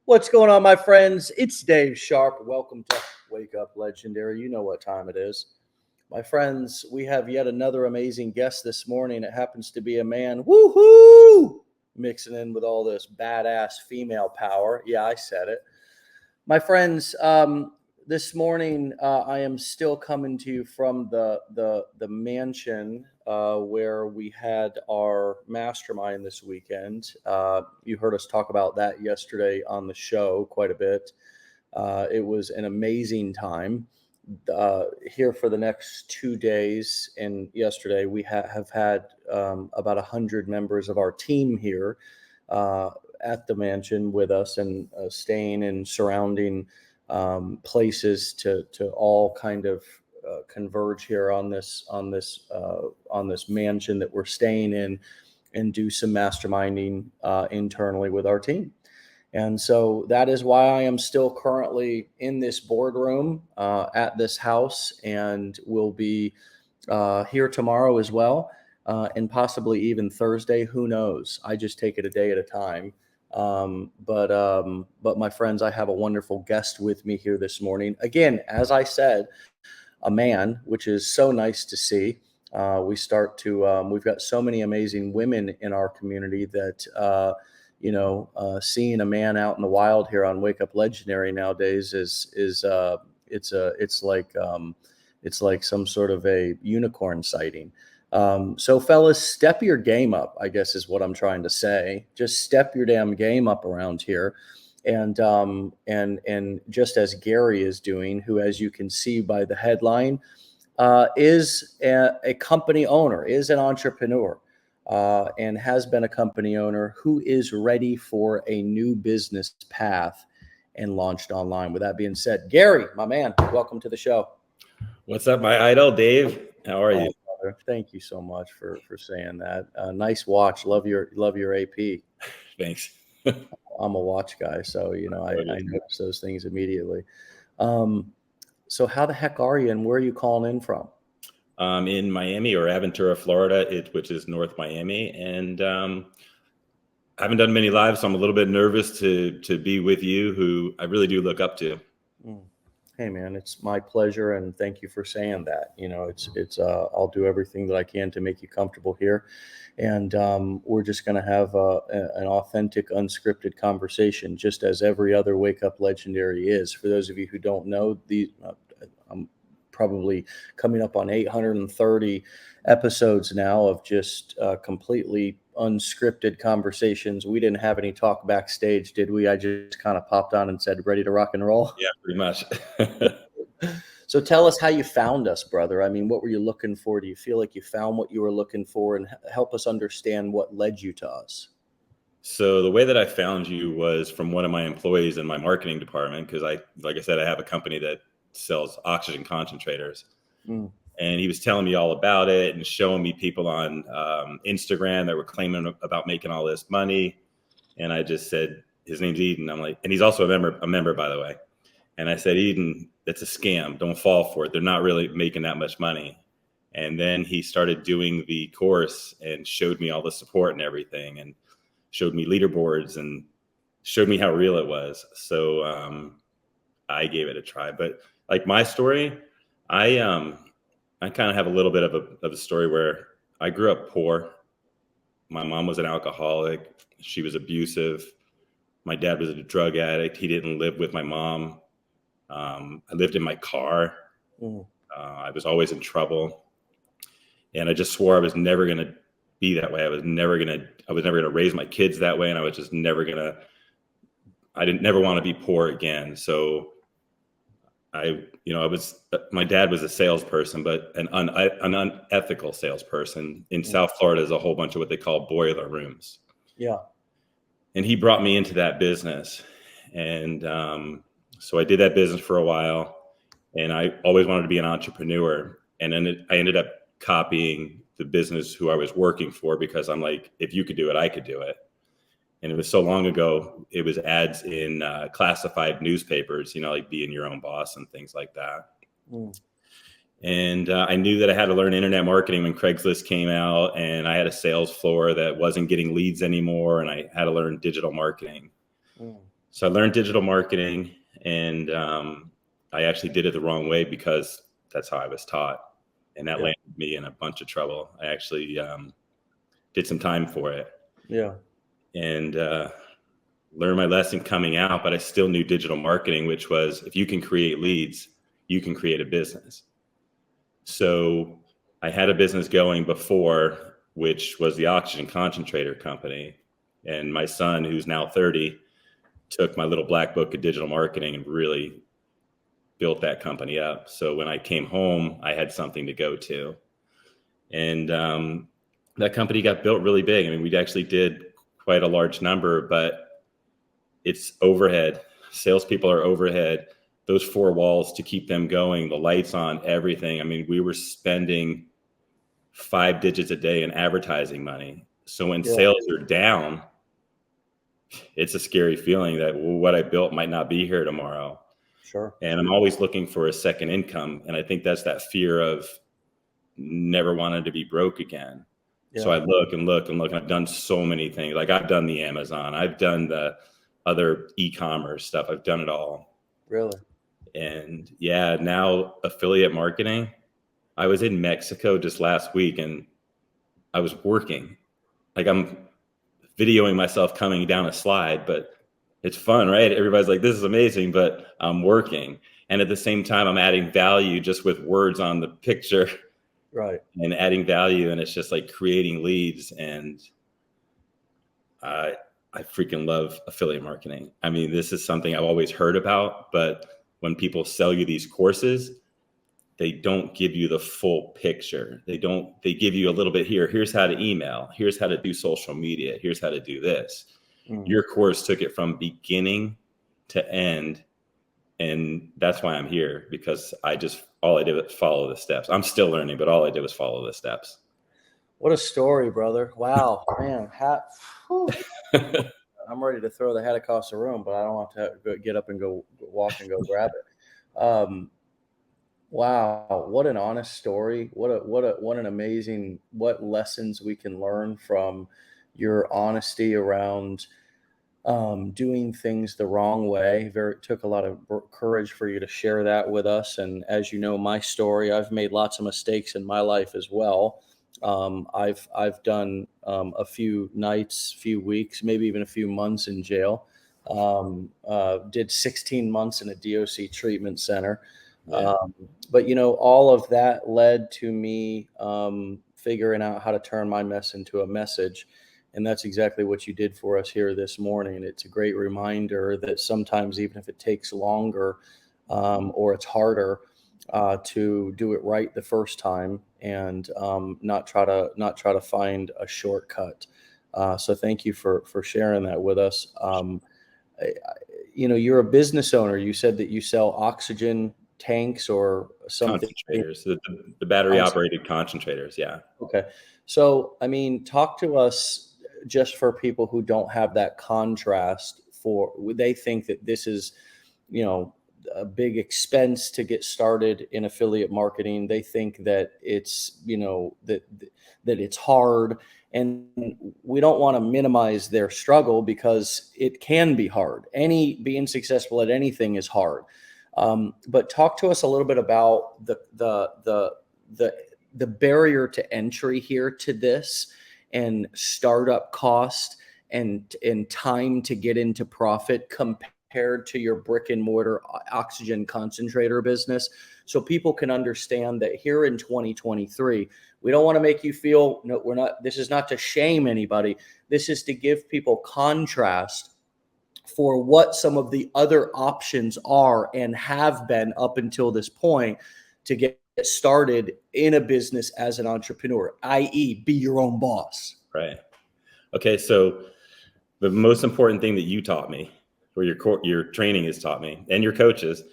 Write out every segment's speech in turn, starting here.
What's going on, my friends? It's Dave Sharpe. Welcome to Wake Up Legendary. You know what time it is. My friends, we have yet another amazing guest this morning. It happens to be a man, woohoo, mixing in with all this badass female power. Yeah, I said it. My friends, this morning I am still coming to you from the mansion where we had our mastermind this weekend. You heard us talk about that yesterday on the show quite a bit. It was an amazing time here for the next 2 days. And yesterday we have had about 100 members of our team here at the mansion with us and staying in surrounding places to all kind of converge here on this mansion that we're staying in and do some masterminding internally with our team. And so that is why I am still currently in this boardroom at this house, and will be here tomorrow as well, and possibly even Thursday. Who knows? I just take it a day at a time. But my friends, I have a wonderful guest with me here this morning. Again, as I said, a man, which is so nice to see. We've got so many amazing women in our community that, seeing a man out in the wild here on Wake Up Legendary nowadays it's like some sort of a unicorn sighting. So fellas, step your game up, I guess is what I'm trying to say. Just step your damn game up around here. And just as Gary is doing, who, as you can see by the headline, is a company owner, is an entrepreneur, and has been a company owner who is ready for a new business path and launched online. With that being said, Gary, my man, welcome to the show. What's up, my idol, Dave? How are you? Thank you so much for saying that. Nice watch. Love your AP. Thanks. I'm a watch guy, so I notice those things immediately. So how the heck are you, and where are you calling in from? In Miami, or Aventura, Florida, which is North Miami, and I haven't done many lives, so I'm a little bit nervous to be with you, who I really do look up to. Hey man, it's my pleasure, and thank you for saying that. I'll do everything that I can to make you comfortable here, and we're just going to have an authentic, unscripted conversation, just as every other Wake Up Legendary is. For those of you who don't know, I'm probably coming up on 830 episodes now of just completely unscripted conversations. We didn't have any talk backstage, did we? I just kind of popped on and said, ready to rock and roll. Yeah, pretty much. So tell us how you found us, brother. I mean, what were you looking for? Do you feel like you found what you were looking for? And help us understand what led you to us. So the way that I found you was from one of my employees in my marketing department, because like I said, I have a company that sells oxygen concentrators. And he was telling me all about it and showing me people on Instagram that were claiming about making all this money. And I just said, his name's Eden. I'm like, and he's also a member, by the way. And I said, Eden, it's a scam. Don't fall for it. They're not really making that much money. And then he started doing the course and showed me all the support and everything, and showed me leaderboards and showed me how real it was. So I gave it a try. But like my story, I kind of have a little bit of a story where I grew up poor. My mom was an alcoholic. She was abusive. My dad was a drug addict. He didn't live with my mom. I lived in my car. I was always in trouble. And I just swore I was never going to be that way. I was never going to raise my kids that way. And I was just never want to be poor again. So my dad was a salesperson, but an unethical salesperson. In South Florida, there's a whole bunch of what they call boiler rooms. Yeah. And he brought me into that business. And so I did that business for a while, and I always wanted to be an entrepreneur. And then I ended up copying the business who I was working for, because I'm like, if you could do it, I could do it. And it was so long ago, it was ads in classified newspapers, like being your own boss and things like that. And I knew that I had to learn internet marketing when Craigslist came out, and I had a sales floor that wasn't getting leads anymore, and I had to learn digital marketing. So I learned digital marketing, and I actually did it the wrong way because that's how I was taught. And that landed me in a bunch of trouble. I actually did some time for it. Yeah. And learned my lesson coming out, but I still knew digital marketing, which was if you can create leads, you can create a business. So I had a business going before, which was the oxygen concentrator company. And my son, who's now 30, took my little black book of digital marketing and really built that company up. So when I came home, I had something to go to. And that company got built really big. I mean, we actually did quite a large number, but it's overhead. Salespeople are overhead. Those four walls to keep them going, the lights on, everything. I mean, we were spending 5 digits a day in advertising money. So when sales are down, it's a scary feeling that what I built might not be here tomorrow. Sure. And I'm always looking for a second income. And I think that's that fear of never wanted to be broke again. Yeah. So I look and look and look. I've done so many things. Like I've done the Amazon. I've done the other e-commerce stuff. I've done it all. Really? And yeah, now affiliate marketing. I was in Mexico just last week and I was working. Like I'm videoing myself coming down a slide, but it's fun, right? Everybody's like, this is amazing, but I'm working. And at the same time, I'm adding value just with words on the picture. Right. And adding value. And it's just like creating leads. And I freaking love affiliate marketing. I mean, this is something I've always heard about, but when people sell you these courses, they don't give you the full picture. They give you a little bit here. Here's how to email. Here's how to do social media. Here's how to do this. Your course took it from beginning to end. And that's why I'm here, because all I did was follow the steps. I'm still learning, but all I did was follow the steps. What a story, brother. Wow, man. I'm ready to throw the hat across the room, but I don't have to get up and go walk and go grab it. Wow, what an honest story. What an amazing, what lessons we can learn from your honesty around doing things the wrong way. It took a lot of courage for you to share that with us. And as you know, my story, I've made lots of mistakes in my life as well. I've done a few nights, few weeks, maybe even a few months in jail. Did 16 months in a DOC treatment center. Yeah. But all of that led to me figuring out how to turn my mess into a message. And that's exactly what you did for us here this morning. It's a great reminder that sometimes, even if it takes longer or it's harder, to do it right the first time and not try to find a shortcut. So thank you for sharing that with us. You're a business owner. You said that you sell oxygen tanks or something. Concentrators, the battery operated concentrators. Yeah. Okay. So, I mean, talk to us just for people who don't have that contrast. They think that this is, a big expense to get started in affiliate marketing. They think that it's, that it's hard, and we don't want to minimize their struggle because it can be hard. Being successful at anything is hard. But talk to us a little bit about the barrier to entry here to this, and startup cost and time to get into profit compared to your brick and mortar oxygen concentrator business, so people can understand that here in 2023, we don't want to make you feel, no, we're not, this is not to shame anybody. This is to give people contrast for what some of the other options are and have been up until this point to get started in a business as an entrepreneur, i.e. be your own boss. Right. Okay. So the most important thing that you taught me, or your training has taught me, and your coaches,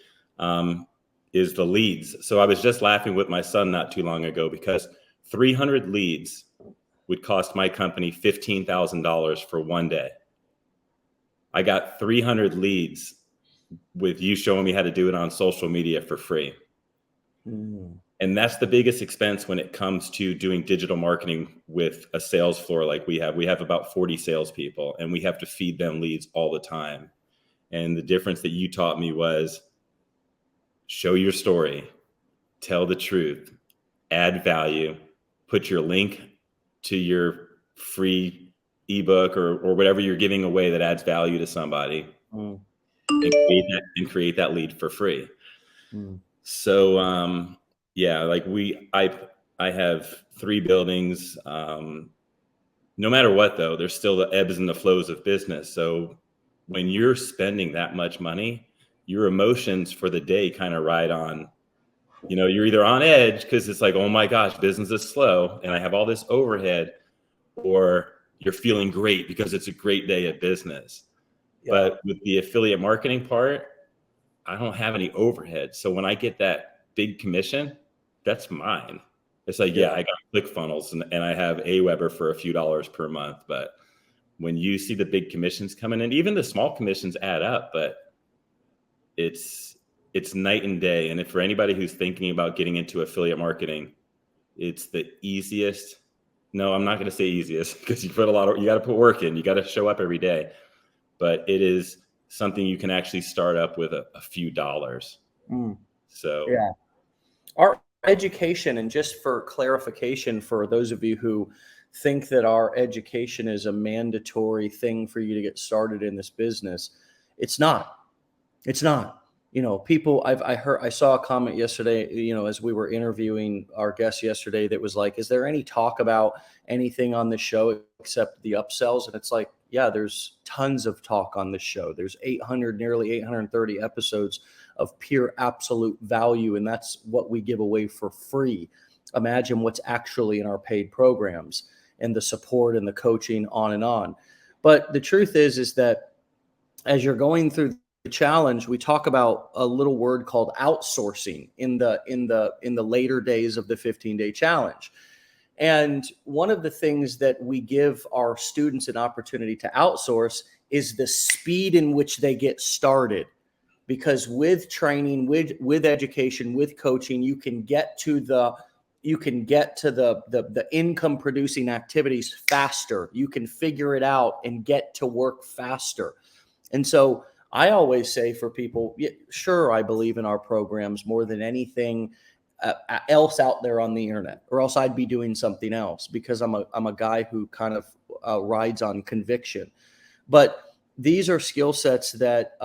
is the leads. So I was just laughing with my son not too long ago because 300 leads would cost my company $15,000 for one day. I got 300 leads with you showing me how to do it on social media for free. And that's the biggest expense when it comes to doing digital marketing with a sales floor like we have. We have about 40 salespeople, and we have to feed them leads all the time. And the difference that you taught me was show your story, tell the truth, add value, put your link to your free ebook or whatever you're giving away that adds value to somebody, and create that lead for free. So yeah, like I have 3 buildings. No matter what, though, there's still the ebbs and the flows of business. So when you're spending that much money, your emotions for the day kind of ride on, you're either on edge because it's like, oh my gosh, business is slow and I have all this overhead, or you're feeling great because it's a great day at business. Yeah. But with the affiliate marketing part, I don't have any overhead. So when I get that big commission, that's mine. It's like, yeah, I got ClickFunnels and I have Aweber for a few dollars per month. But when you see the big commissions coming in, even the small commissions add up, but it's night and day. And if for anybody who's thinking about getting into affiliate marketing, it's the easiest. No, I'm not going to say easiest because you got to put work in, you got to show up every day, but it is something you can actually start up with a few dollars. So yeah, our education, and just for clarification for those of you who think that our education is a mandatory thing for you to get started in this business, it's not. People, I saw a comment yesterday, as we were interviewing our guest yesterday, that was like, is there any talk about anything on the show except the upsells? And it's like, yeah, there's tons of talk on this show. There's nearly 830 episodes of pure absolute value. And that's what we give away for free. Imagine what's actually in our paid programs and the support and the coaching on and on. But the truth is that as you're going through the challenge, we talk about a little word called outsourcing in the later days of the 15-day challenge. And one of the things that we give our students an opportunity to outsource is the speed in which they get started. Because with training, with education, with coaching, you can get to the income producing activities faster. You can figure it out and get to work faster. And so I always say for people, sure, I believe in our programs more than anything else out there on the internet, or else I'd be doing something else, because I'm a guy who kind of rides on conviction. But these are skill sets that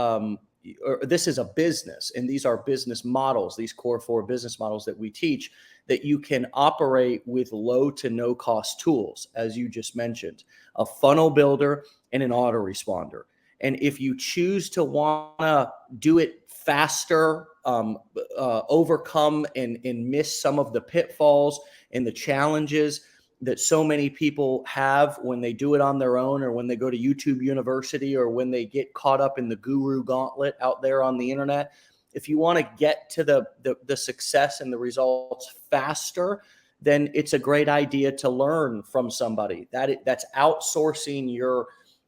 this is a business, and these are business models, these core 4 business models that we teach, that you can operate with low to no cost tools, as you just mentioned, a funnel builder and an autoresponder. And if you choose to want to do it faster, overcome and miss some of the pitfalls and the challenges that so many people have when they do it on their own, or when they go to YouTube University, or when they get caught up in the guru gauntlet out there on the internet. If you want to get to the success and the results faster, then it's a great idea to learn from somebody. That's outsourcing your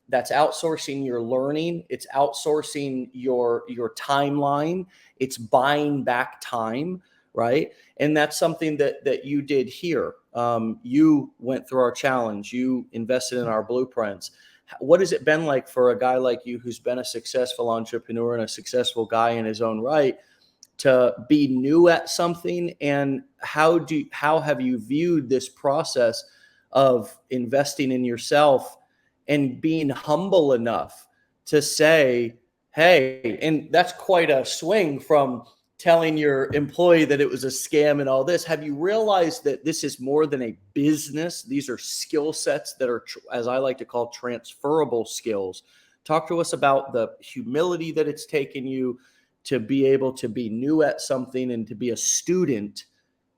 learning. It's outsourcing your timeline. It's buying back time, right? And that's something that you did here. You went through our challenge. You invested in our blueprints. What has it been like for a guy like you, who's been a successful entrepreneur and a successful guy in his own right, to be new at something? And how have you viewed this process of investing in yourself and being humble enough to say, hey, and that's quite a swing from telling your employee that it was a scam and all this. Have you realized that this is more than a business? These are skill sets that are, as I like to call, transferable skills. Talk to us about the humility that it's taken you to be able to be new at something and to be a student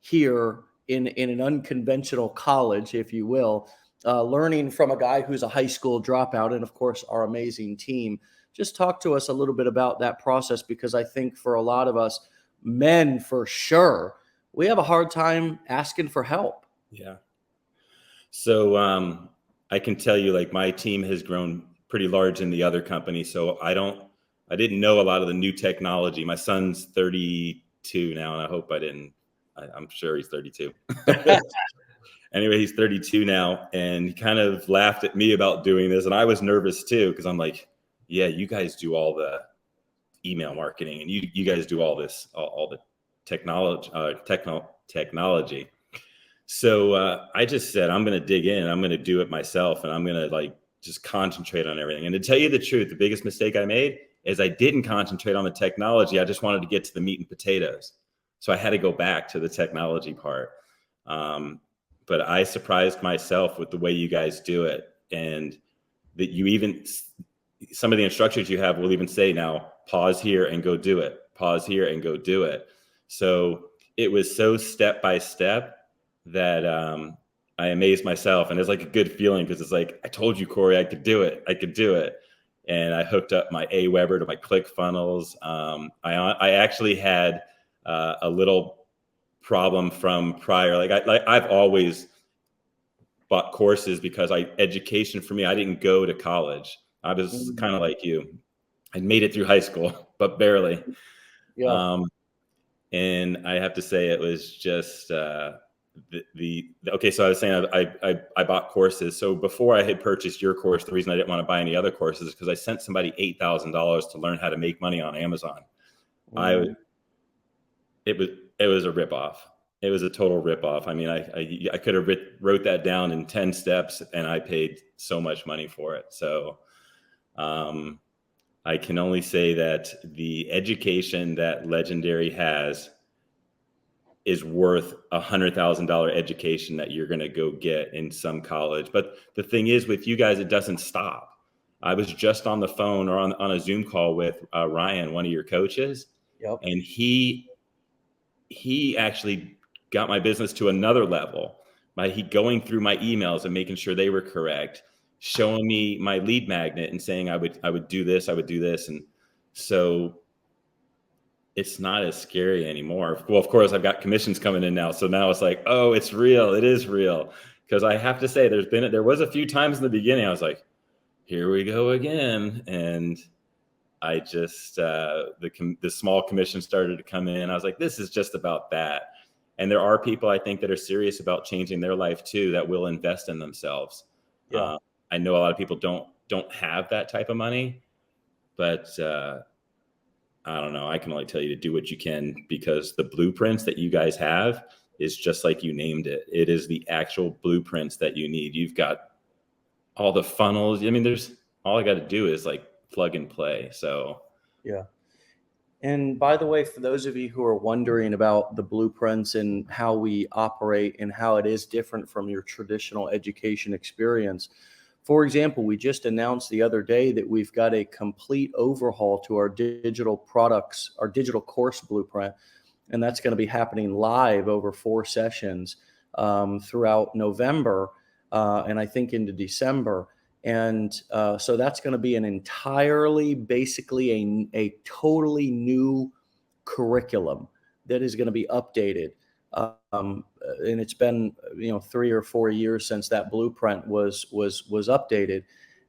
here in an unconventional college, if you will, learning from a guy who's a high school dropout, and of course our amazing team. Just talk to us a little bit about that process, because I think for a lot of us men, for sure, we have a hard time asking for help. Yeah. So I can tell you, like, my team has grown pretty large in the other company. So I didn't know a lot of the new technology. My son's 32 now, and I'm sure he's 32. Anyway, he's 32 now, and he kind of laughed at me about doing this. And I was nervous too, because I'm like, yeah, you guys do all the email marketing, and you guys do all this, all the technology. So I just said, I'm going to dig in. I'm going to do it myself, and I'm going to like just concentrate on everything. And to tell you the truth, the biggest mistake I made is I didn't concentrate on the technology. I just wanted to get to the meat and potatoes. So I had to go back to the technology part. But I surprised myself with the way you guys do it, and that you even, some of the instructors you have will even say, now pause here and go do it. Pause here and go do it. So it was so step by step that I amazed myself. And it's like a good feeling, because it's like, I told you, Corey, I could do it. I could do it. And I hooked up my Aweber to my ClickFunnels. I actually had a little problem from prior. I've always bought courses because education for me, I didn't go to college. I was kind of like you. I made it through high school, but barely. Yeah. And I have to say, it was just okay. So I was saying, I bought courses. So before I had purchased your course, the reason I didn't want to buy any other courses is because I sent somebody $8,000 to learn how to make money on Amazon. It was a ripoff. It was a total ripoff. I mean, I could have wrote that down in 10 steps, and I paid so much money for it. So I can only say that the education that Legendary has is worth $100,000 education that you're going to go get in some college. But the thing is, with you guys, it doesn't stop. I was just on the phone or on a Zoom call with Ryan, one of your coaches. Yep. And he actually got my business to another level by going through my emails and making sure they were correct, showing me my lead magnet and saying I would do this, I would do this. And so it's not as scary anymore. Well, of course, I've got commissions coming in now. So now it's like, oh, it's real. It is real. Because I have to say, there was a few times in the beginning I was like, here we go again. And I just, the small commission started to come in. I was like, this is just about that. And there are people, I think, that are serious about changing their life too, that will invest in themselves. Yeah. I know a lot of people don't have that type of money, but I don't know. I can only tell you to do what you can, because the blueprints that you guys have is just like you named it. It is the actual blueprints that you need. You've got all the funnels. I mean, all I got to do is like plug and play. So, yeah. And by the way, for those of you who are wondering about the blueprints and how we operate and how it is different from your traditional education experience, for example, we just announced the other day that we've got a complete overhaul to our digital products, our digital course blueprint, and that's going to be happening live over 4 sessions throughout November and I think into December. And so that's going to be an entirely, basically a totally new curriculum that is going to be updated. And it's been 3 or 4 years since that blueprint was updated,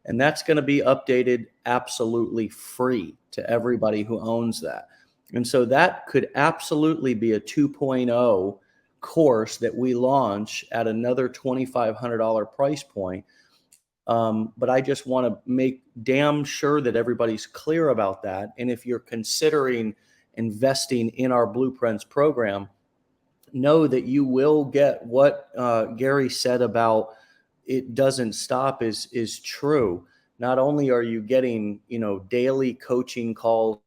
and that's going to be updated absolutely free to everybody who owns that. And so that could absolutely be a 2.0 course that we launch at another $2,500 price point. But I just want to make damn sure that everybody's clear about that. And if you're considering investing in our Blueprints program, know that you will get what Gary said about it doesn't stop is true. Not only are you getting, daily coaching calls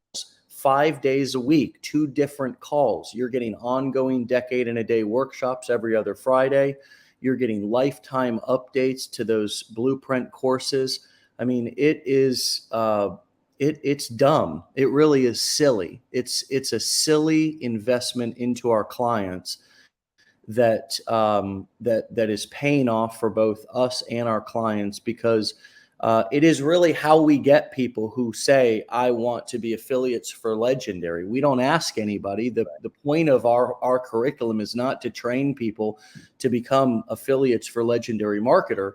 5 days a week, 2 different calls, you're getting ongoing decade in a day workshops every other Friday. You're getting lifetime updates to those blueprint courses. I mean, it is it's dumb. It really is silly. It's a silly investment into our clients that that is paying off for both us and our clients, because it is really how we get people who say, I want to be affiliates for Legendary. We don't ask anybody. The point of our curriculum is not to train people to become affiliates for Legendary Marketer.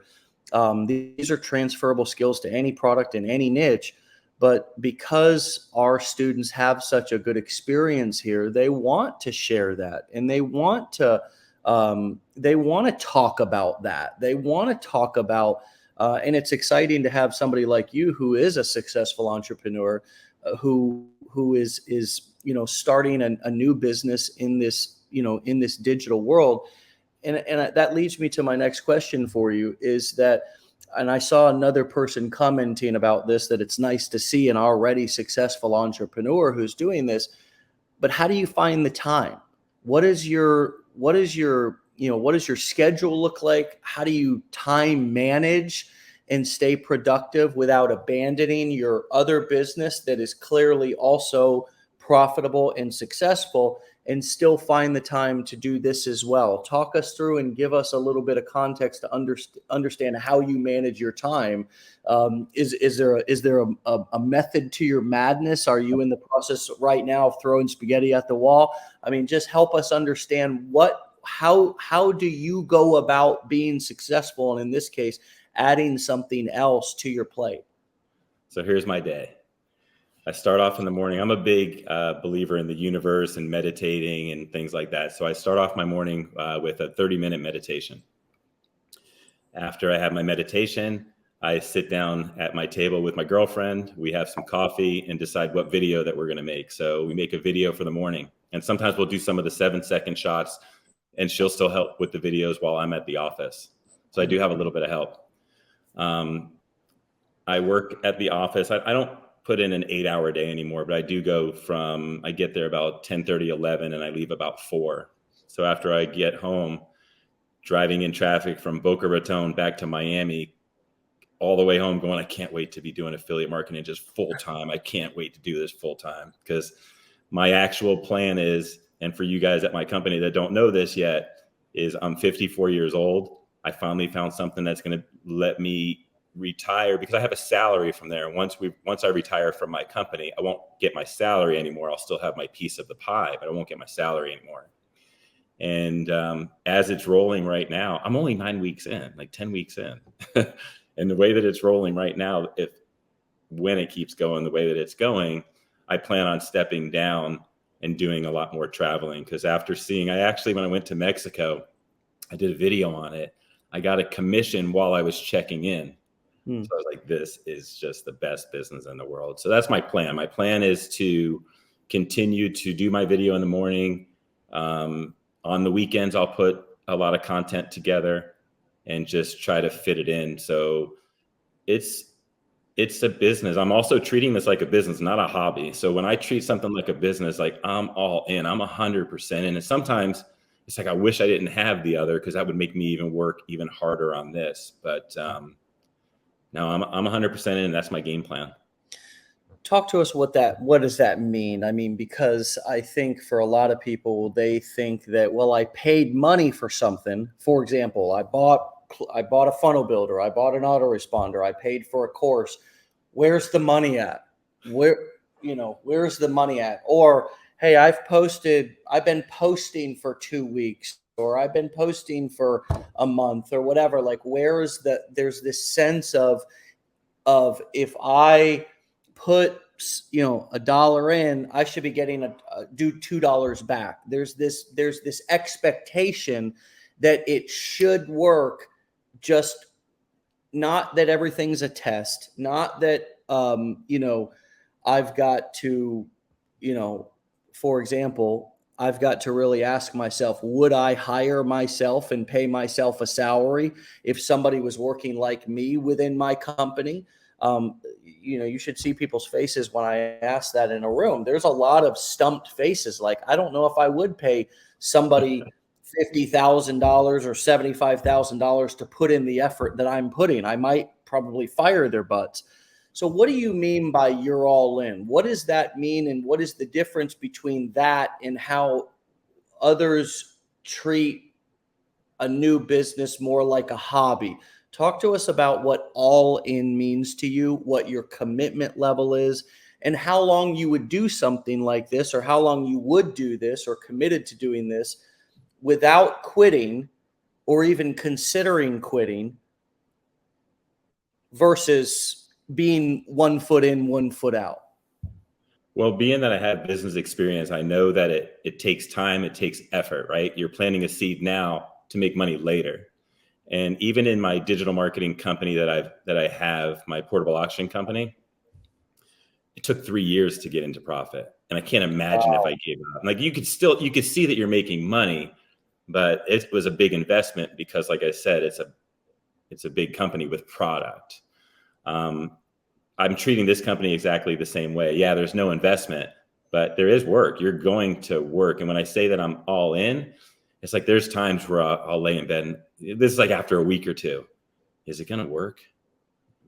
These are transferable skills to any product in any niche. But because our students have such a good experience here, they want to share that, and they want to talk about that. They want to talk about And it's exciting to have somebody like you who is a successful entrepreneur, who is starting a new business in this in this digital world. And that leads me to my next question for you is that, and I saw another person commenting about this, that it's nice to see an already successful entrepreneur who's doing this, but how do you find the time? What is your schedule look like? How do you time manage and stay productive without abandoning your other business that is clearly also profitable and successful, and still find the time to do this as well? Talk us through and give us a little bit of context to understand how you manage your time. Is there a method to your madness? Are you in the process right now of throwing spaghetti at the wall? I mean, just help us understand how do you go about being successful, and in this case, adding something else to your plate? So here's my day. I start off in the morning. I'm a big believer in the universe and meditating and things like that. So I start off my morning with a 30-minute meditation. After I have my meditation, I sit down at my table with my girlfriend. We have some coffee and decide what video that we're going to make. So we make a video for the morning. And sometimes we'll do some of the 7-second shots, and she'll still help with the videos while I'm at the office. So I do have a little bit of help. I work at the office. I don't put in an 8-hour day anymore, but I do go I get there about 10:30, 11, and I leave about 4. So after I get home, driving in traffic from Boca Raton back to Miami, all the way home going, I can't wait to be doing affiliate marketing just full time. I can't wait to do this full time, because my actual plan is, and for you guys at my company that don't know this yet, is I'm 54 years old. I finally found something that's going to let me retire, because I have a salary from there. Once I retire from my company, I won't get my salary anymore. I'll still have my piece of the pie, but I won't get my salary anymore. And as it's rolling right now, I'm only 9 weeks in, like 10 weeks in. And the way that it's rolling right now, when it keeps going the way that it's going, I plan on stepping down and doing a lot more traveling. Because after when I went to Mexico, I did a video on it. I got a commission while I was checking in. So I was like, this is just the best business in the world. So that's my plan. My plan is to continue to do my video in the morning. On the weekends, I'll put a lot of content together and just try to fit it in. So it's a business. I'm also treating this like a business, not a hobby. So when I treat something like a business, like I'm all in, I'm 100% in. And sometimes it's like, I wish I didn't have the other, because that would make me work even harder on this. But no, I'm 100% in. That's my game plan. Talk to us what does that mean? I mean, because I think for a lot of people, they think that, well, I paid money for something. For example, I bought a funnel builder. I bought an autoresponder. I paid for a course. Where's the money at? Where's the money at? Or, hey, I've been posting for 2 weeks, or I've been posting for a month, or whatever. Like, there's this sense of if I put $1 in, I should be getting do $2 back. There's this expectation that it should work. Just not that everything's a test, not that I've got to, for example, I've got to really ask myself, would I hire myself and pay myself a salary if somebody was working like me within my company? You should see people's faces when I ask that in a room. There's a lot of stumped faces. Like, I don't know if I would pay somebody $50,000 or $75,000 to put in the effort that I'm putting. I might probably fire their butts. So what do you mean by you're all in? What does that mean? And what is the difference between that and how others treat a new business more like a hobby? Talk to us about what all in means to you, what your commitment level is, and how long you would do something like this, or how long you would do this or committed to doing this without quitting or even considering quitting, versus being 1 foot in, 1 foot out. Well, being that I have business experience, I know that it takes time, it takes effort, right? You're planting a seed now to make money later. And even in my digital marketing company that I have, my portable auction company, it took 3 years to get into profit. And I can't imagine if I gave up. Like you could see that you're making money, but it was a big investment because, like I said, it's a big company with product. I'm treating this company exactly the same way. Yeah, there's no investment, but there is work. You're going to work. And when I say that I'm all in, it's like there's times where I'll lay in bed. And this is like after a week or two. Is it going to work?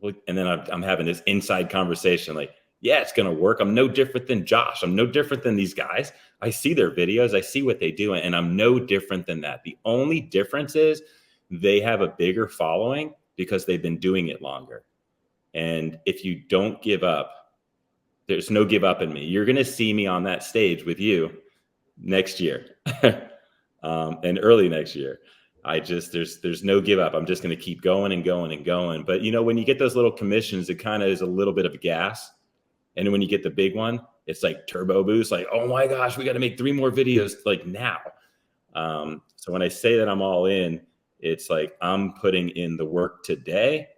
And then I'm having this inside conversation like, yeah, it's going to work. I'm no different than Josh. I'm no different than these guys. I see their videos. I see what they do. And I'm no different than that. The only difference is they have a bigger following because they've been doing it longer. And if you don't give up, there's no give up in me. You're going to see me on that stage with you next year and early next year. There's no give up. I'm just going to keep going and going and going. But, when you get those little commissions, it kind of is a little bit of a gas. And when you get the big one, it's like turbo boost, like, oh my gosh, we got to make 3 more videos like now. So when I say that I'm all in, it's like I'm putting in the work today.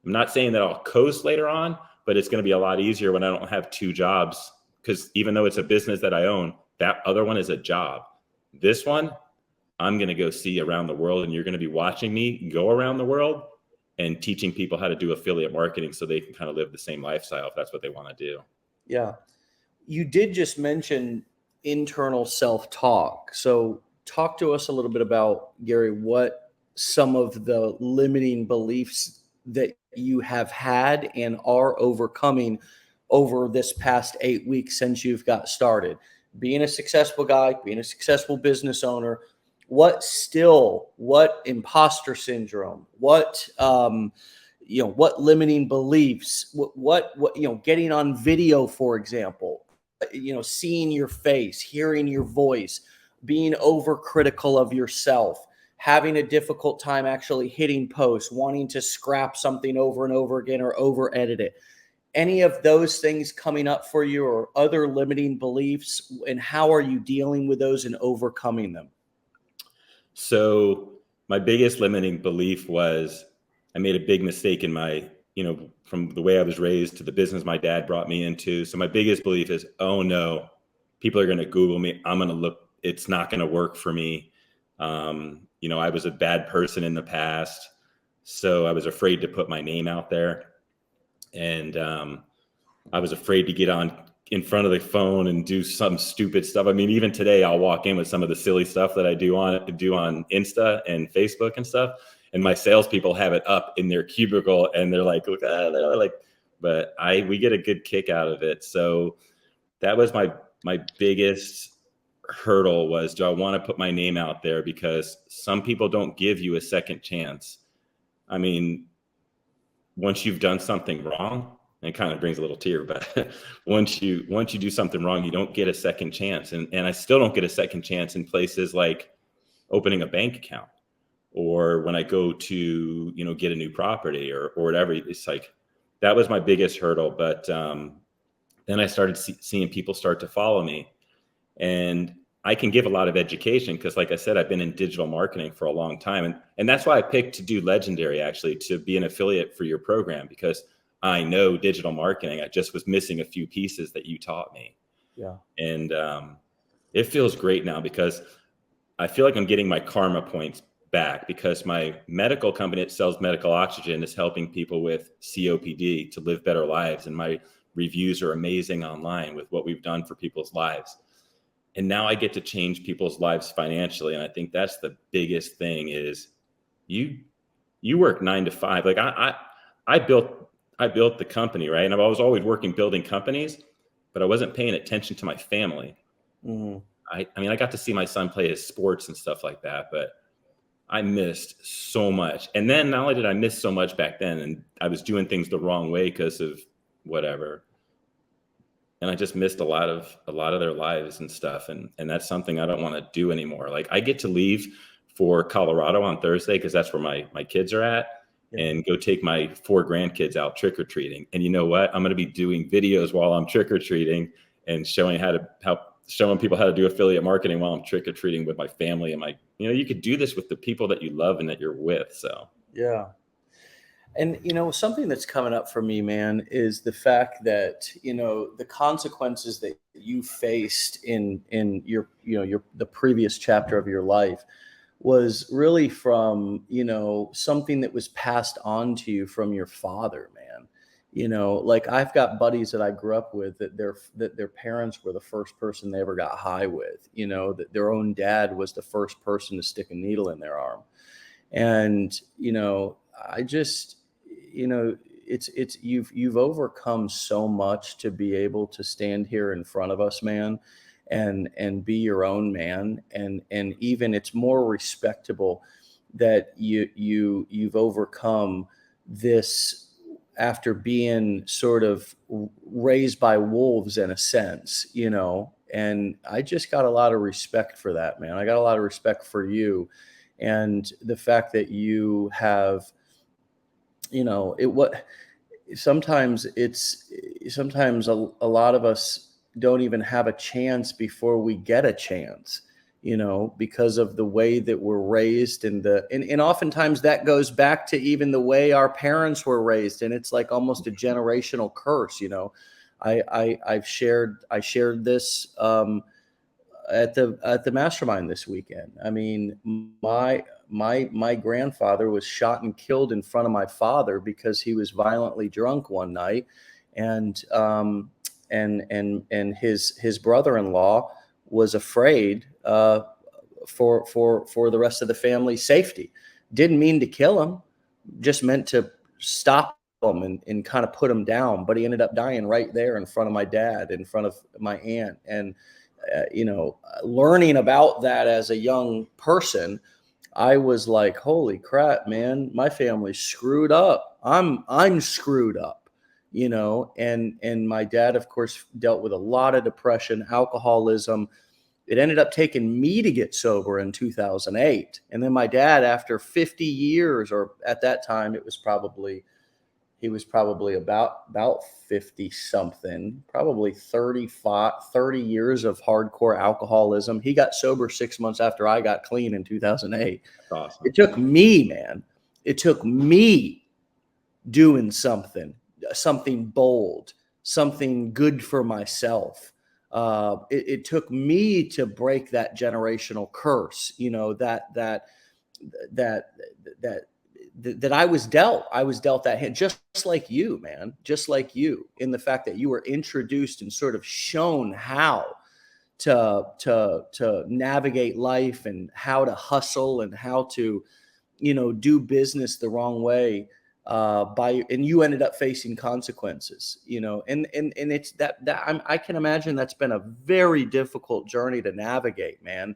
I'm not saying that I'll coast later on, but it's going to be a lot easier when I don't have 2 jobs. Because even though it's a business that I own, that other one is a job. This one, I'm going to go see around the world, and you're going to be watching me go around the world and teaching people how to do affiliate marketing so they can kind of live the same lifestyle if that's what they want to do. Yeah. You did just mention internal self-talk. So talk to us a little bit about, Gary, what some of the limiting beliefs that you have had and are overcoming over this past 8 weeks since you've got started. Being a successful guy, being a successful business owner, what imposter syndrome, what limiting beliefs, what getting on video, for example, seeing your face, hearing your voice, being overcritical of yourself, having a difficult time actually hitting post, wanting to scrap something over and over again or over edit it. Any of those things coming up for you or other limiting beliefs, and how are you dealing with those and overcoming them? So my biggest limiting belief was I made a big mistake in my, from the way I was raised to the business my dad brought me into. So my biggest belief is, oh no, people are going to Google me. I'm going to look, it's not going to work for me. I was a bad person in the past, so I was afraid to put my name out there. And I was afraid to get on in front of the phone and do some stupid stuff. I mean, even today I'll walk in with some of the silly stuff that I do on Insta and Facebook and stuff. And my salespeople have it up in their cubicle and they're like, but we get a good kick out of it. So that was my biggest hurdle was, do I want to put my name out there? Because some people don't give you a second chance. I mean, once you've done something wrong, and it kind of brings a little tear, but once you do something wrong, you don't get a second chance. And I still don't get a second chance in places like opening a bank account or when I go to, get a new property or whatever. It's like, that was my biggest hurdle. But then I started seeing people start to follow me, and I can give a lot of education because, like I said, I've been in digital marketing for a long time. And that's why I picked to do Legendary, actually, to be an affiliate for your program, because I know digital marketing. I just was missing a few pieces that you taught me. Yeah. And it feels great now because I feel like I'm getting my karma points back, because my medical company that sells medical oxygen is helping people with COPD to live better lives. And my reviews are amazing online with what we've done for people's lives. And now I get to change people's lives financially. And I think that's the biggest thing is you work 9 to 5. Like I built the company, right? And I was always building companies, but I wasn't paying attention to my family. Mm-hmm. I got to see my son play his sports and stuff like that, but I missed so much. And then not only did I miss so much back then, and I was doing things the wrong way because of whatever, and I just missed a lot of their lives and stuff. And that's something I don't want to do anymore. Like I get to leave for Colorado on Thursday because that's where my kids are at, and go take my 4 grandkids out trick-or-treating. And you know what? I'm going to be doing videos while I'm trick-or-treating and showing how showing people how to do affiliate marketing while I'm trick or treating with my family. I'm like, you could do this with the people that you love and that you're with. So Yeah. And something that's coming up for me, man, is the fact that the consequences that you faced in your the previous chapter of your life was really from something that was passed on to you from your father, man. Like I've got buddies that I grew up with that their parents were the first person they ever got high with. That their own dad was the first person to stick a needle in their arm. And I just it's you've overcome so much to be able to stand here in front of us, man, and be your own man. And even it's more respectable that you've overcome this after being sort of raised by wolves in a sense. And I just got a lot of respect for that, man. I got a lot of respect for you and the fact that you have it what sometimes a lot of us don't even have a chance before we get a chance, because of the way that we're raised and oftentimes that goes back to even the way our parents were raised, and it's like almost a generational curse. I shared this at the mastermind this weekend. I mean, my grandfather was shot and killed in front of my father because he was violently drunk one night, and his brother-in-law was afraid for the rest of the family's safety. Didn't mean to kill him, just meant to stop him and kind of put him down. But he ended up dying right there in front of my dad, in front of my aunt, and learning about that as a young person, I was like, holy crap, man, my family's screwed up. I'm screwed up, and my dad, of course, dealt with a lot of depression, alcoholism. It ended up taking me to get sober in 2008. And then my dad, after 50 years, or at that time, he was probably about 50 something, probably 30 years of hardcore alcoholism. He got sober 6 months after I got clean in 2008. that's awesome. It took me, man. It took me doing something bold, something good for myself. It took me to break that generational curse, that I was dealt that hand, just like you, man, just like you, in the fact that you were introduced and sort of shown how to navigate life and how to hustle and how to, do business the wrong way, and you ended up facing consequences, and it's that I can imagine that's been a very difficult journey to navigate, man.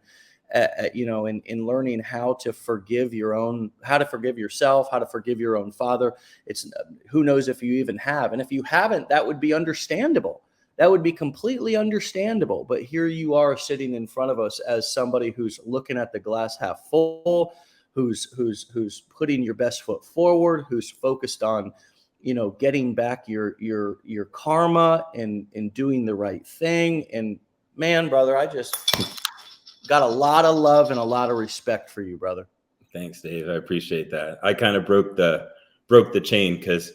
In learning how to forgive yourself, how to forgive your own father. It's who knows if you even have, and if you haven't, that would be understandable. That would be completely understandable. But here you are sitting in front of us as somebody who's looking at the glass half full, who's putting your best foot forward, who's focused on, getting back your karma and doing the right thing. And man, brother, I just got a lot of love and a lot of respect for you, brother. Thanks, Dave. I appreciate that. I kind of broke the chain because,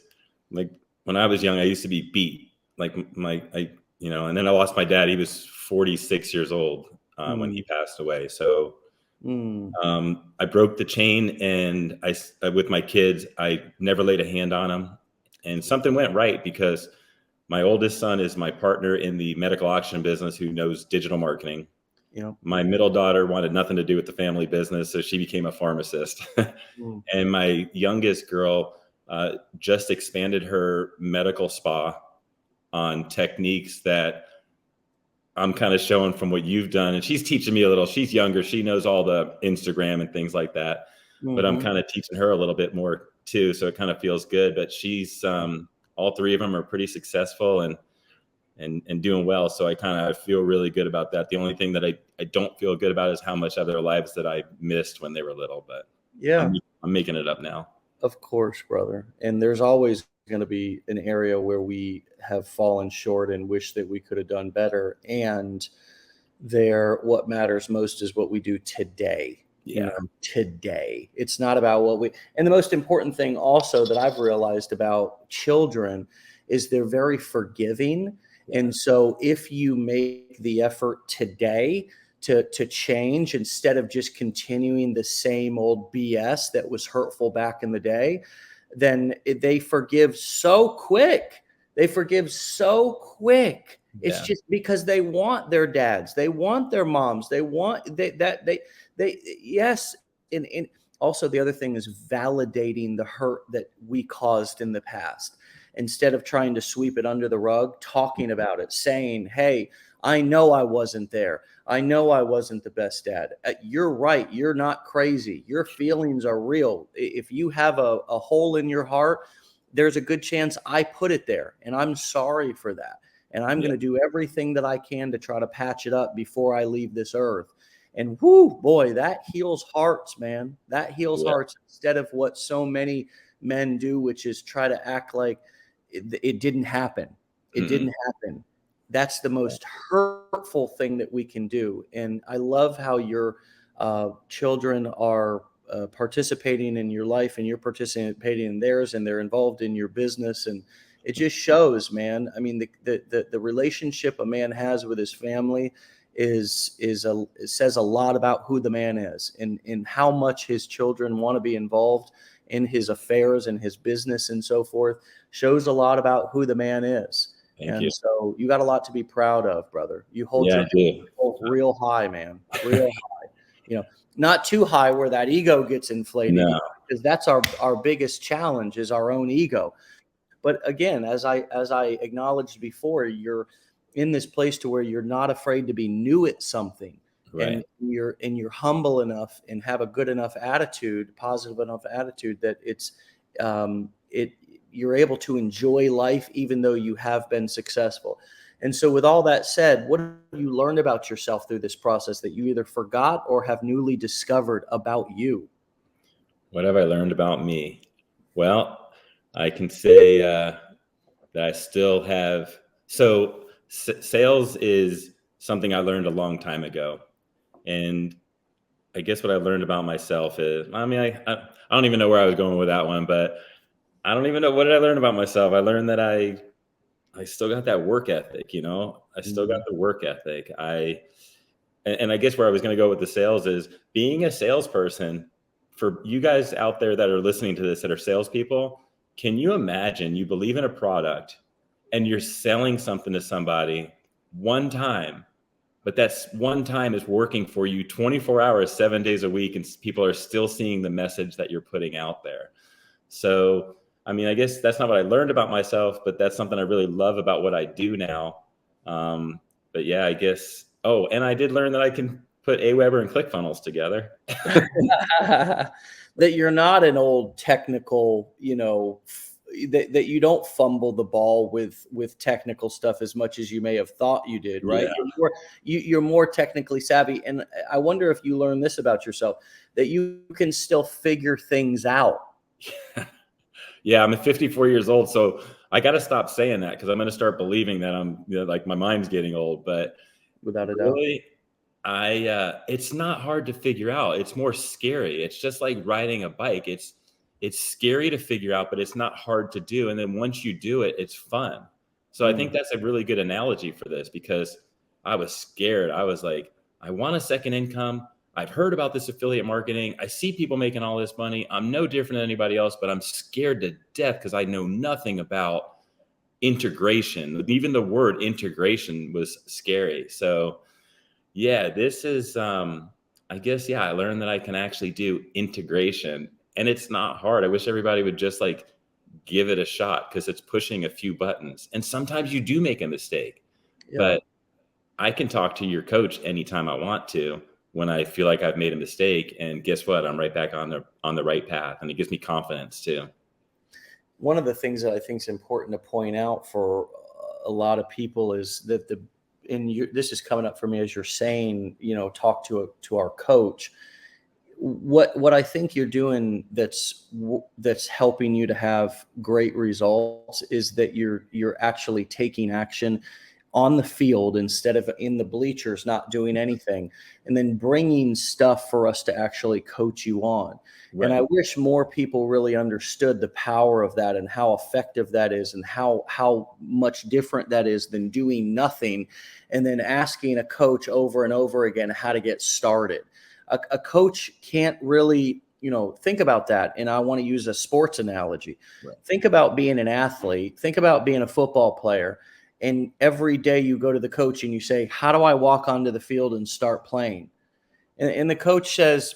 like, when I was young, I used to be beat. Like and then I lost my dad. He was 46 years old when he passed away. So I broke the chain, and I with my kids, I never laid a hand on them, and something went right because my oldest son is my partner in the medical auction business who knows digital marketing. My middle daughter wanted nothing to do with the family business, so she became a pharmacist. And my youngest girl just expanded her medical spa on techniques that I'm kind of showing from what you've done. And she's teaching me a little. She's younger. She knows all the Instagram and things like that. But I'm kind of teaching her a little bit more too. So it kind of feels good. But she's all three of them are pretty successful and doing well. So I kind of feel really good about that. The only thing that I don't feel good about is how much of their lives that I missed when they were little, but yeah, I'm making it up now. Of course, brother. And there's always going to be an area where we have fallen short and wish that we could have done better. And, what matters most is what we do today. Yeah. Today. It's not about and the most important thing also that I've realized about children is they're very forgiving. And so if you make the effort today to change, instead of just continuing the same old BS that was hurtful back in the day, then they forgive so quick. They forgive so quick. It's just because they want their dads, they want their moms, they yes. And also the other thing is validating the hurt that we caused in the past. Instead of trying to sweep it under the rug, talking about it, saying, hey, I know I wasn't there. I know I wasn't the best dad. You're right. You're not crazy. Your feelings are real. If you have a hole in your heart, there's a good chance I put it there, and I'm sorry for that. And I'm going to do everything that I can to try to patch it up before I leave this earth. And whoo, boy, that heals hearts, man. That heals hearts, instead of what so many men do, which is try to act like it didn't happen. It didn't happen. That's the most hurtful thing that we can do. And I love how your children are participating in your life, and you're participating in theirs, and they're involved in your business. And it just shows, man. I mean, the relationship a man has with his family it says a lot about who the man is, and how much his children want to be involved in his affairs and his business and so forth. Shows a lot about who the man is. Thank you. So you got a lot to be proud of, brother. You hold your real high, man. Real high. Not too high where that ego gets inflated. No. Because that's our biggest challenge, is our own ego. But again, as I acknowledged before, you're in this place to where you're not afraid to be new at something. Right. And you're humble enough and have a good enough attitude, positive enough attitude, that you're able to enjoy life even though you have been successful. And so with all that said, what have you learned about yourself through this process that you either forgot or have newly discovered about you? What have I learned about me? Well, I can say that I still have. So sales is something I learned a long time ago. And I guess what I learned about myself is, I mean, I don't even know where I was going with that one, but I don't even know, what did I learn about myself? I learned that I still got that work ethic, I still got the work ethic. And I guess where I was going to go with the sales is, being a salesperson, for you guys out there that are listening to this that are salespeople, can you imagine you believe in a product and you're selling something to somebody one time, but that's one time is working for you 24 hours, 7 days a week, and people are still seeing the message that you're putting out there. So, I mean, I guess that's not what I learned about myself, but that's something I really love about what I do now. But yeah, I guess, and I did learn that I can put Aweber and ClickFunnels together. That you're not an old technical, that you don't fumble the ball with technical stuff as much as you may have thought you did, right? Yeah. You're more technically savvy. And I wonder if you learn this about yourself, that you can still figure things out. Yeah, I'm 54 years old, so I got to stop saying that, because I'm going to start believing that I'm like my mind's getting old. But without a doubt, it's not hard to figure out. It's more scary. It's just like riding a bike. It's scary to figure out, but it's not hard to do. And then once you do it, it's fun. So I think that's a really good analogy for this, because I was scared. I was like, I want a second income. I've heard about this affiliate marketing. I see people making all this money. I'm no different than anybody else, but I'm scared to death because I know nothing about integration. Even the word integration was scary. So yeah, this is, I guess, I learned that I can actually do integration, and it's not hard. I wish everybody would just like give it a shot, because it's pushing a few buttons. And sometimes you do make a mistake, but I can talk to your coach anytime I want to, when I feel like I've made a mistake, and guess what? I'm right back on the right path. And it gives me confidence too. One of the things that I think is important to point out for a lot of people is that this is coming up for me as you're saying, talk to our coach. What I think you're doing that's helping you to have great results is that you're actually taking action on the field instead of in the bleachers, not doing anything, and then bringing stuff for us to actually coach you on. Right. And I wish more people really understood the power of that and how effective that is and how much different that is than doing nothing and then asking a coach over and over again how to get started. A coach can't really, think about that. And I want to use a sports analogy. Right. Think about being an athlete. Think about being a football player. And every day you go to the coach and you say, how do I walk onto the field and start playing? And the coach says,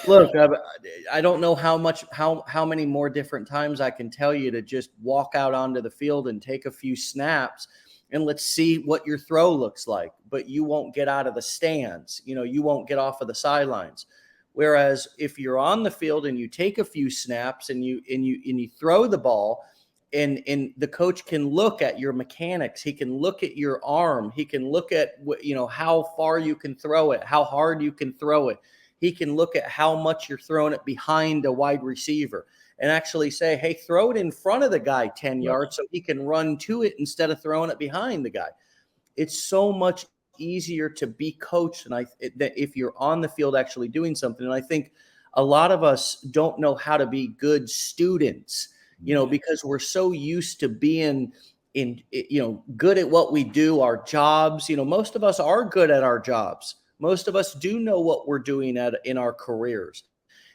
look, I don't know how many more different times I can tell you to just walk out onto the field and take a few snaps and let's see what your throw looks like. But you won't get out of the stands. You won't get off of the sidelines. Whereas if you're on the field and you take a few snaps and you throw the ball, and the coach can look at your mechanics, he can look at your arm, he can look at how far you can throw it, how hard you can throw it. He can look at how much you're throwing it behind a wide receiver and actually say, hey, throw it in front of the guy 10 yards so he can run to it instead of throwing it behind the guy. It's so much easier to be coached that if you're on the field actually doing something. And I think a lot of us don't know how to be good students, because we're so used to being good at what we do, our jobs. Most of us are good at our jobs. Most of us do know what we're doing in our careers.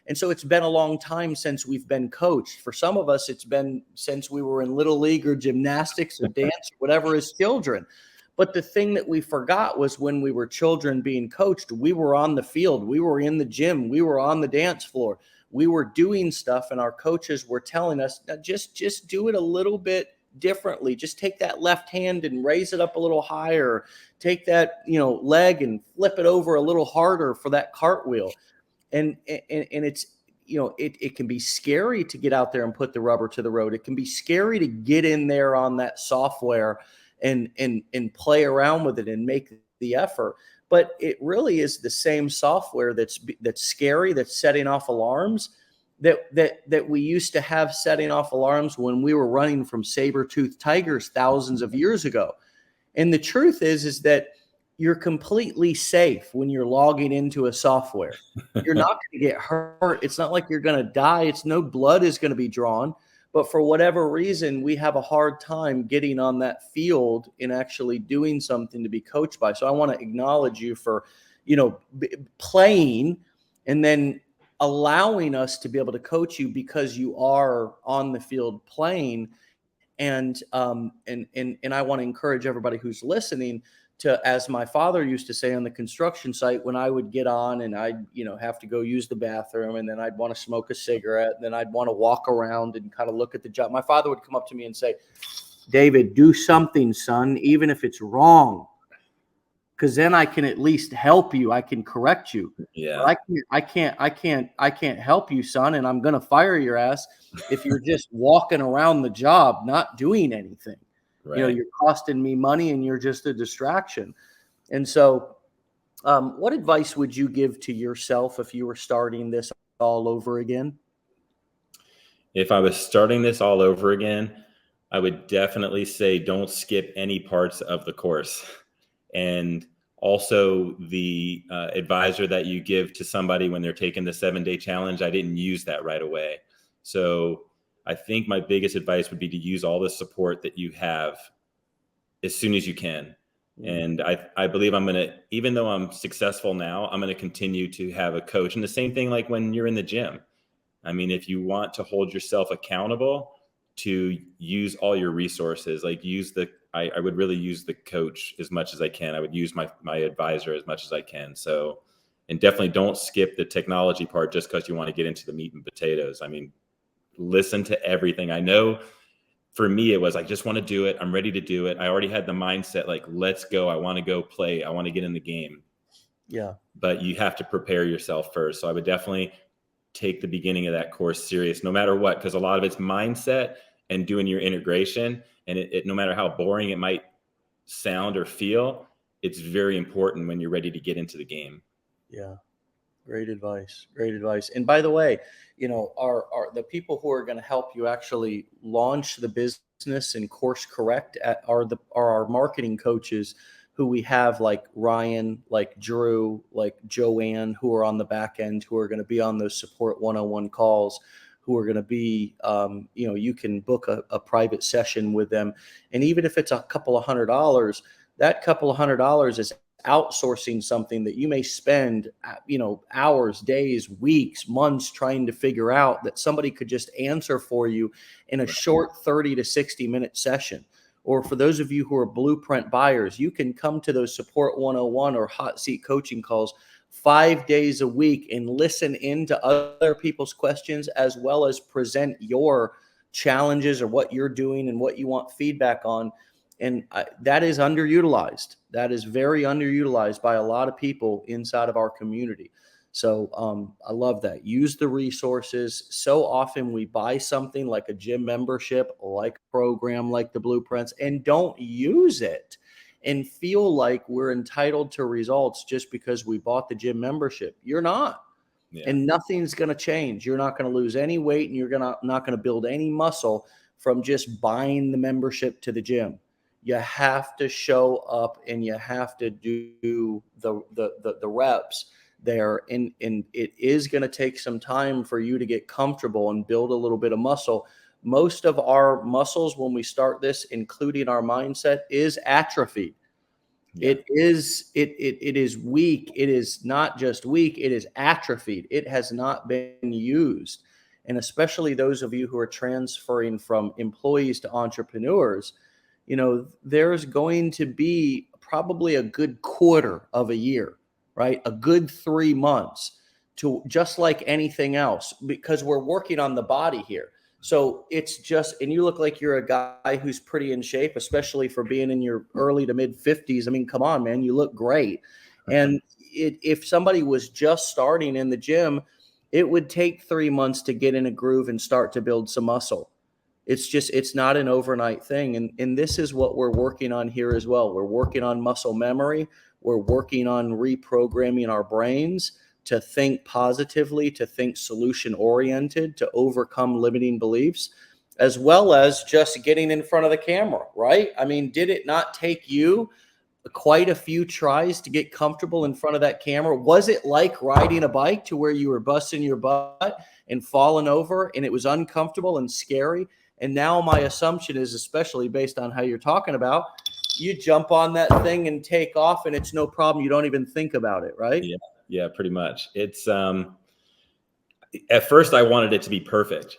And so it's been a long time since we've been coached. For some of us, it's been since we were in little league or gymnastics or dance or whatever as children. But the thing that we forgot was when we were children being coached, we were on the field, we were in the gym, we were on the dance floor, we were doing stuff, and our coaches were telling us, just do it a little bit differently. Just take that left hand and raise it up a little higher. Take that, leg and flip it over a little harder for that cartwheel. And it's, it can be scary to get out there and put the rubber to the road. It can be scary to get in there on that software and play around with it and make the effort. But it really is the same software that's scary, that's setting off alarms that we used to have setting off alarms when we were running from saber-toothed tigers thousands of years ago. And the truth is that you're completely safe when you're logging into a software. You're not going to get hurt. It's not like you're going to die. It's no blood is going to be drawn. But for whatever reason, we have a hard time getting on that field and actually doing something to be coached by. So I want to acknowledge you for, playing and then allowing us to be able to coach you because you are on the field playing. And I want to encourage everybody who's listening to, as my father used to say on the construction site, when I would get on and I'd, have to go use the bathroom and then I'd want to smoke a cigarette, and then I'd want to walk around and kind of look at the job. My father would come up to me and say, David, do something, son, even if it's wrong, because then I can at least help you. I can correct you. Yeah. But I can't help you, son. And I'm going to fire your ass if you're just walking around the job, not doing anything. Right. You're costing me money and you're just a distraction. And so what advice would you give to yourself if you were starting this all over again? If I was starting this all over again, I would definitely say don't skip any parts of the course. And also the advisor that you give to somebody when they're taking the 7-day challenge, I didn't use that right away. So I think my biggest advice would be to use all the support that you have as soon as you can. And I believe I'm going to, even though I'm successful now, I'm going to continue to have a coach. And the same thing like when you're in the gym. I mean, if you want to hold yourself accountable, to use all your resources, like I would really use the coach as much as I can. I would use my advisor as much as I can. So, and definitely don't skip the technology part just because you want to get into the meat and potatoes. I mean, listen to everything. I know for me, it was like, just want to do it. I'm ready to do it. I already had the mindset, like, let's go. I want to go play. I want to get in the game. Yeah. But you have to prepare yourself first. So I would definitely take the beginning of that course serious, no matter what, because a lot of it's mindset and doing your integration. And it no matter how boring it might sound or feel, it's very important when you're ready to get into the game. Yeah. Great advice. Great advice. And by the way, our the people who are going to help you actually launch the business and course correct are our marketing coaches who we have, like Ryan, like Drew, like Joanne, who are on the back end, who are going to be on those support 101 calls, who are going to be, you can book a private session with them. And even if it's a couple of $100, that couple of $100 is outsourcing something that you may spend, hours, days, weeks, months trying to figure out, that somebody could just answer for you in a short 30 to 60-minute session. Or for those of you who are blueprint buyers, you can come to those support 101 or hot seat coaching calls 5 days a week and listen into other people's questions, as well as present your challenges or what you're doing and what you want feedback on. And that is underutilized. That is very underutilized by a lot of people inside of our community. So I love that. Use the resources. So often we buy something like a gym membership, like a program like the Blueprints, and don't use it and feel like we're entitled to results just because we bought the gym membership. You're not. Yeah. And nothing's going to change. You're not going to lose any weight, and you're not going to build any muscle from just buying the membership to the gym. You have to show up and you have to do the reps there. And it is going to take some time for you to get comfortable and build a little bit of muscle. Most of our muscles, when we start this, including our mindset, is atrophied. Yeah. It is weak. It is not just weak. It is atrophied. It has not been used. And especially those of you who are transferring from employees to entrepreneurs, there's going to be probably a good quarter of a year, right? A good 3 months to, just like anything else, because we're working on the body here. So it's just, and you look like you're a guy who's pretty in shape, especially for being in your early to mid 50s. I mean, come on, man, you look great. And if somebody was just starting in the gym, it would take 3 months to get in a groove and start to build some muscle. It's not an overnight thing. And this is what we're working on here as well. We're working on muscle memory. We're working on reprogramming our brains to think positively, to think solution oriented, to overcome limiting beliefs, as well as just getting in front of the camera, right? I mean, did it not take you quite a few tries to get comfortable in front of that camera? Was it like riding a bike to where you were busting your butt and falling over and it was uncomfortable and scary? And now my assumption is, especially based on how you're talking about, you jump on that thing and take off and it's no problem. You don't even think about it, right? Yeah, pretty much. It's at first I wanted it to be perfect,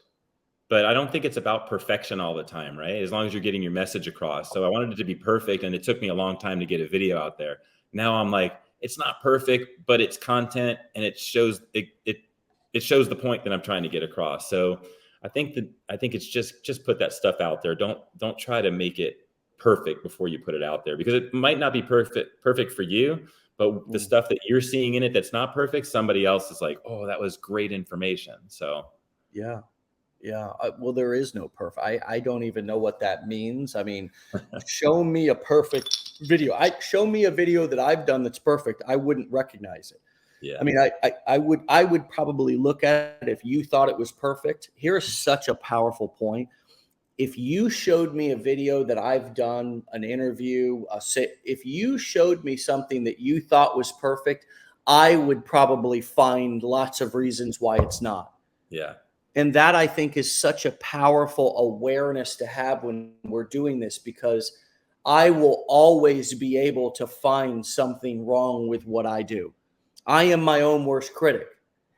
but I don't think it's about perfection all the time, right? As long as you're getting your message across. So I wanted it to be perfect, and it took me a long time to get a video out there. Now I'm like, it's not perfect, but it's content, and it shows it shows the point that I'm trying to get across. So I think it's just put that stuff out there. Don't try to make it perfect before you put it out there, because it might not be perfect for you, but the stuff that you're seeing in it that's not perfect, somebody else is like, oh, that was great information. So yeah. Well, there is no perfect. I don't even know what that means. I mean, show me a perfect video. Show me a video that I've done that's perfect. I wouldn't recognize it. Yeah. I mean, I would probably look at it if you thought it was perfect. Here's such a powerful point. If you showed me a video that I've done, an interview, if you showed me something that you thought was perfect, I would probably find lots of reasons why it's not. Yeah. And that, I think, is such a powerful awareness to have when we're doing this, because I will always be able to find something wrong with what I do. I am my own worst critic.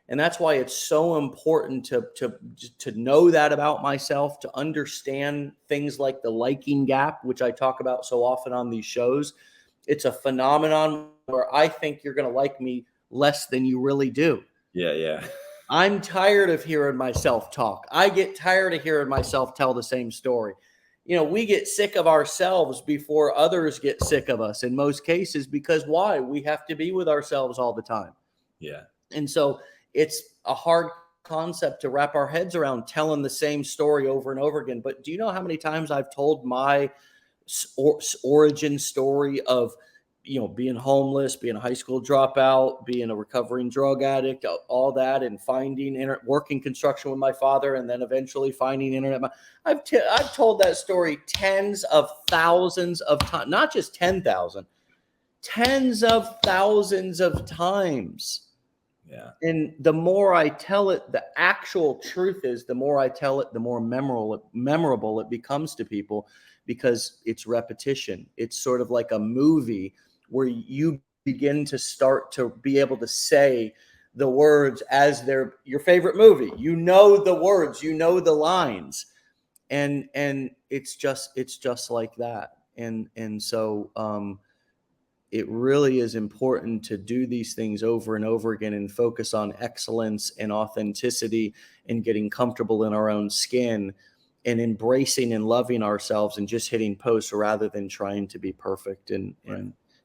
And that's why it's so important to know that about myself, to understand things like the liking gap, which I talk about so often on these shows. It's a phenomenon where I think you're going to like me less than you really do. Yeah. I'm tired of hearing myself talk. I get tired of hearing myself tell the same story. We get sick of ourselves before others get sick of us in most cases, because why? We have to be with ourselves all the time. Yeah. And so it's a hard concept to wrap our heads around, telling the same story over and over again. But do you know how many times I've told my origin story of being homeless, being a high school dropout, being a recovering drug addict, all that, and finding working construction with my father, and then eventually finding internet. I've told that story tens of thousands of times, not just 10,000, tens of thousands of times. Yeah. And the more I tell it, the actual truth is, the more I tell it, the more memorable it becomes to people, because it's repetition. It's sort of like a movie where you begin to start to be able to say the words as they're your favorite movie. You know the words, you know the lines, and it's just like that. And so it really is important to do these things over and over again and focus on excellence and authenticity and getting comfortable in our own skin and embracing and loving ourselves and just hitting posts rather than trying to be perfect. And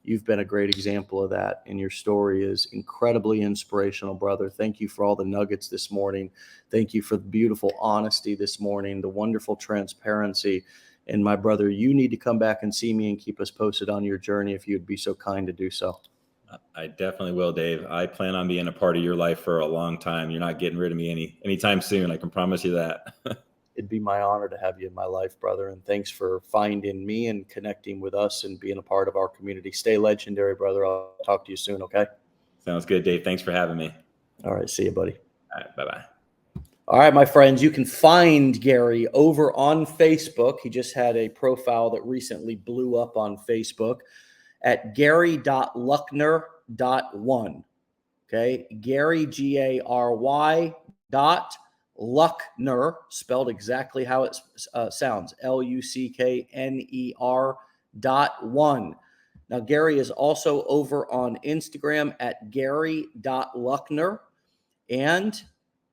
you've been a great example of that. And your story is incredibly inspirational, brother. Thank you for all the nuggets this morning. Thank you for the beautiful honesty this morning, the wonderful transparency. And my brother, you need to come back and see me and keep us posted on your journey if you'd be so kind to do so. I definitely will, Dave. I plan on being a part of your life for a long time. You're not getting rid of me anytime soon. I can promise you that. It'd be my honor to have you in my life, brother. And thanks for finding me and connecting with us and being a part of our community. Stay legendary, brother. I'll talk to you soon, okay? Sounds good, Dave. Thanks for having me. All right. See you, buddy. All right. Bye-bye. All right, my friends, you can find Gary over on Facebook. He just had a profile that recently blew up on Facebook at gary.luckner.1. Okay, Gary, Gary Luckner, spelled exactly how it sounds, Luckner.1. Now, Gary is also over on Instagram at gary.luckner, and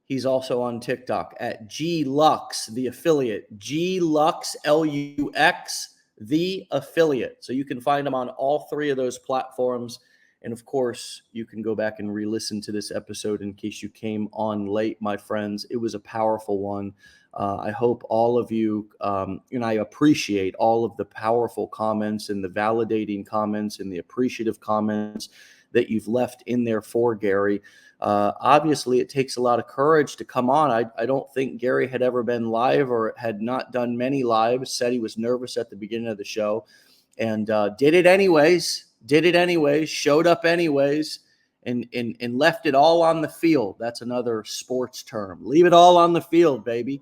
he's also on TikTok at glux, the affiliate, glux, Lux, the affiliate. So you can find him on all three of those platforms. And of course, you can go back and re-listen to this episode in case you came on late, my friends. It was a powerful one. I hope all of you, and I appreciate all of the powerful comments and the validating comments and the appreciative comments that you've left in there for Gary. Obviously, it takes a lot of courage to come on. I don't think Gary had ever been live or had not done many lives, said he was nervous at the beginning of the show, and did it anyways, showed up anyways, and left it all on the field. That's another sports term. Leave it all on the field, baby.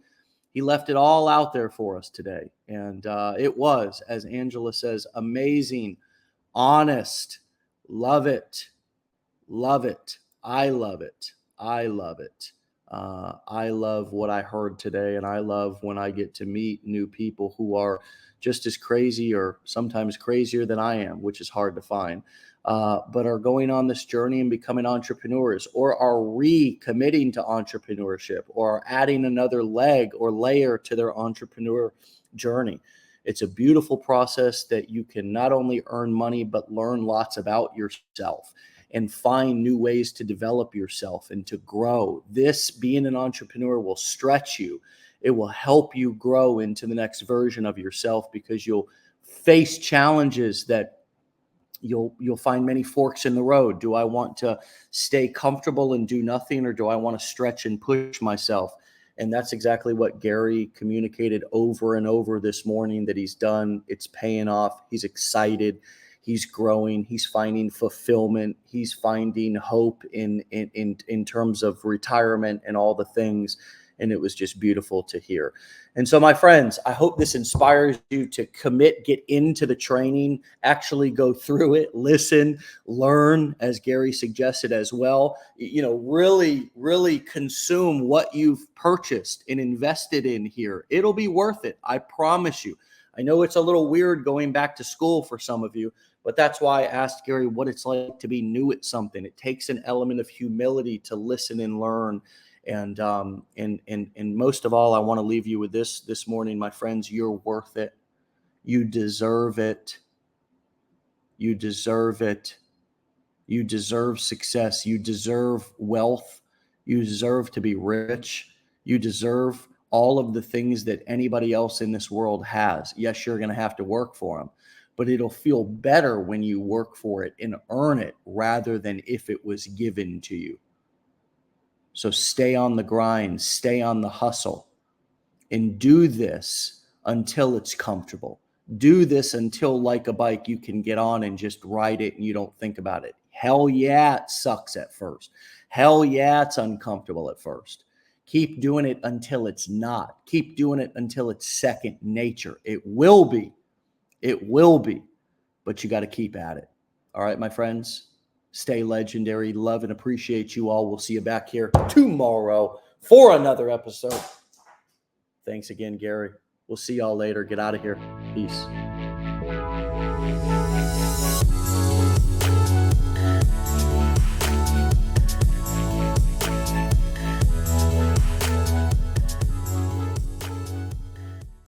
He left it all out there for us today. And it was, as Angela says, amazing, honest. Love it. Love it. I love it. I love it. I love what I heard today. And I love when I get to meet new people who are just as crazy or sometimes crazier than I am, which is hard to find, but are going on this journey and becoming entrepreneurs, or are recommitting to entrepreneurship, or are adding another leg or layer to their entrepreneur journey. It's a beautiful process that you can not only earn money, but learn lots about yourself and find new ways to develop yourself and to grow. This, being an entrepreneur, will stretch you. It will help you grow into the next version of yourself, because you'll face challenges that you'll find many forks in the road. Do I want to stay comfortable and do nothing, or do I want to stretch and push myself? And that's exactly what Gary communicated over and over this morning that he's done. It's paying off. He's excited. He's growing. He's finding fulfillment. He's finding hope in terms of retirement and all the things. And it was just beautiful to hear. And so, my friends, I hope this inspires you to commit, get into the training, actually go through it, listen, learn, as Gary suggested as well. Really, really consume what you've purchased and invested in here. It'll be worth it. I promise you. I know it's a little weird going back to school for some of you, but that's why I asked Gary what it's like to be new at something. It takes an element of humility to listen and learn. And most of all, I want to leave you with this morning, my friends. You're worth it. You deserve it. You deserve it. You deserve success. You deserve wealth. You deserve to be rich. You deserve all of the things that anybody else in this world has. Yes, you're going to have to work for them, but it'll feel better when you work for it and earn it rather than if it was given to you. So stay on the grind, stay on the hustle, and do this until it's comfortable. Do this until, like a bike, you can get on and just ride it and you don't think about it. Hell yeah, it sucks at first. Hell yeah, it's uncomfortable at first. Keep doing it until it's not. Keep doing it until it's second nature. It will be. It will be. But you got to keep at it. All right, my friends, stay legendary. Love and appreciate you all. We'll see you back here tomorrow for another episode. Thanks again, Gary. We'll see y'all later. Get out of here. Peace.